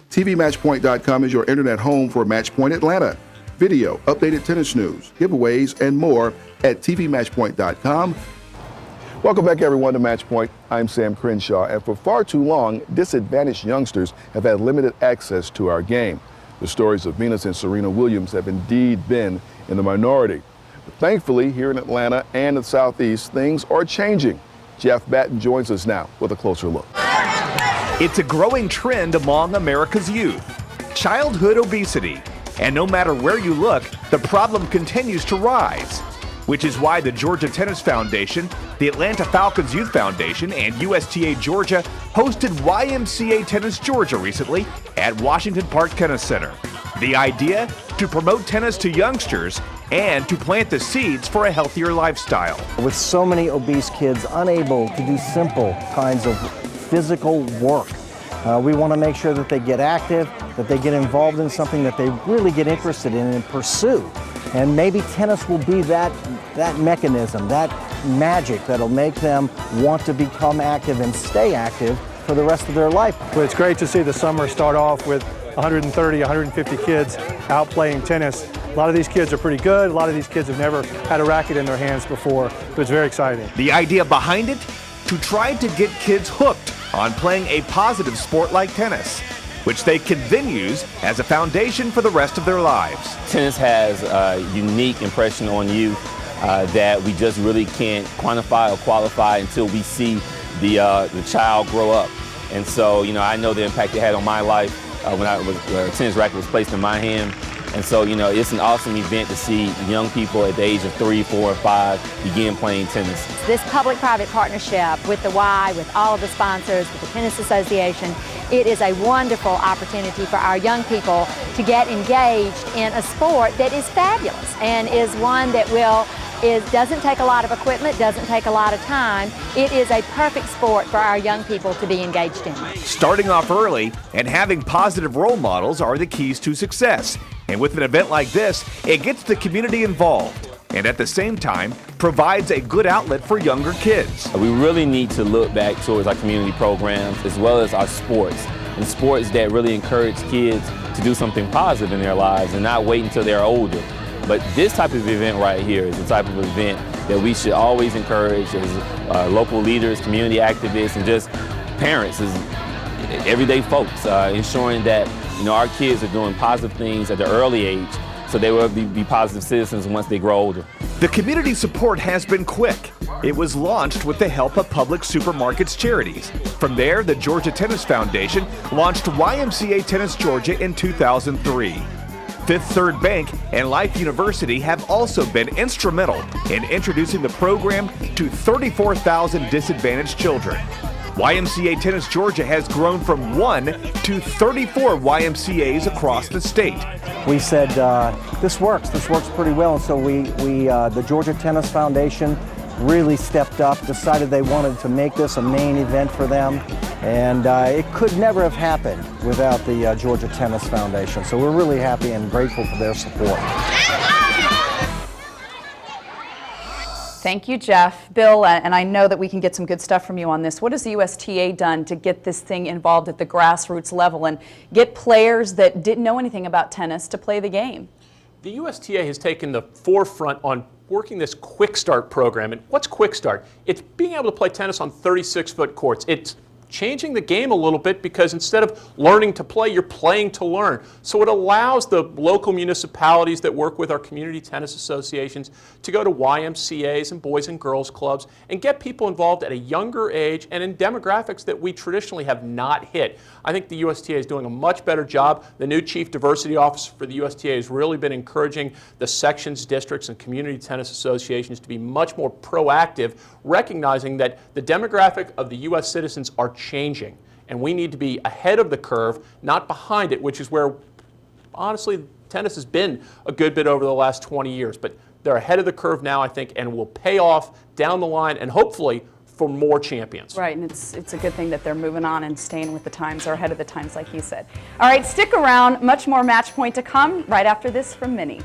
TVMatchPoint.com is your internet home for Matchpoint Atlanta. Video, updated tennis news, giveaways, and more at TVMatchPoint.com. Welcome back, everyone, to Matchpoint. I'm Sam Crenshaw, and for far too long, disadvantaged youngsters have had limited access to our game. The stories of Venus and Serena Williams have indeed been in the minority. But thankfully, here in Atlanta and the Southeast, things are changing. Jeff Batten joins us now with a closer look. It's a growing trend among America's youth, childhood obesity. And no matter where you look, the problem continues to rise, which is why the Georgia Tennis Foundation, the Atlanta Falcons Youth Foundation, and USTA Georgia hosted YMCA Tennis Georgia recently at Washington Park Tennis Center. The idea? To promote tennis to youngsters and to plant the seeds for a healthier lifestyle. With so many obese kids unable to do simple kinds of physical work, we want to make sure that they get active, that they get involved in something that they really get interested in and pursue. And maybe tennis will be that mechanism, that magic that'll make them want to become active and stay active for the rest of their life. Well, it's great to see the summer start off with 130, 150 kids out playing tennis. A lot of these kids are pretty good. A lot of these kids have never had a racket in their hands before, so it's very exciting. The idea behind it? To try to get kids hooked on playing a positive sport like tennis, which they can then use as a foundation for the rest of their lives. Tennis has a unique impression on youth that we just really can't quantify or qualify until we see the child grow up. And so, I know the impact it had on my life when the tennis racket was placed in my hand. And so, it's an awesome event to see young people at the age of 3, 4, or 5 begin playing tennis. This public-private partnership with the Y, with all of the sponsors, with the Tennis Association, it is a wonderful opportunity for our young people to get engaged in a sport that is fabulous and is one that doesn't take a lot of equipment, doesn't take a lot of time. It is a perfect sport for our young people to be engaged in. Starting off early and having positive role models are the keys to success. And with an event like this, it gets the community involved and at the same time provides a good outlet for younger kids. We really need to look back towards our community programs as well as our sports, and sports that really encourage kids to do something positive in their lives and not wait until they're older. But this type of event right here is the type of event that we should always encourage as local leaders, community activists, and just parents, as everyday folks, ensuring that our kids are doing positive things at the early age so they will be positive citizens once they grow older. The community support has been quick. It was launched with the help of Public Supermarkets charities. From there, the Georgia Tennis Foundation launched YMCA Tennis Georgia in 2003. Fifth Third Bank and Life University have also been instrumental in introducing the program to 34,000 disadvantaged children. YMCA Tennis Georgia has grown from 1 to 34 YMCAs across the state. We said, this works pretty well, and so the Georgia Tennis Foundation really stepped up, decided they wanted to make this a main event for them, and it could never have happened without the Georgia Tennis Foundation. So we're really happy and grateful for their support. Thank you, Jeff. Bill, and I know that we can get some good stuff from you on this. What has the USTA done to get this thing involved at the grassroots level and get players that didn't know anything about tennis to play the game? The USTA has taken the forefront on working this Quick Start program. And what's Quick Start? It's being able to play tennis on 36-foot courts. It's changing the game a little bit because instead of learning to play, you're playing to learn. So it allows the local municipalities that work with our community tennis associations to go to YMCAs and Boys and Girls Clubs and get people involved at a younger age and in demographics that we traditionally have not hit. I think the USTA is doing a much better job. The new Chief Diversity Officer for the USTA has really been encouraging the sections, districts, and community tennis associations to be much more proactive, recognizing that the demographic of the U.S. citizens are changing, and we need to be ahead of the curve, not behind it, which is where, honestly, tennis has been a good bit over the last 20 years. But they're ahead of the curve now, I think, and will pay off down the line and hopefully for more champions. Right, and it's a good thing that they're moving on and staying with the times or ahead of the times, like he said. All right, stick around. Much more Match Point to come right after this from Minnie.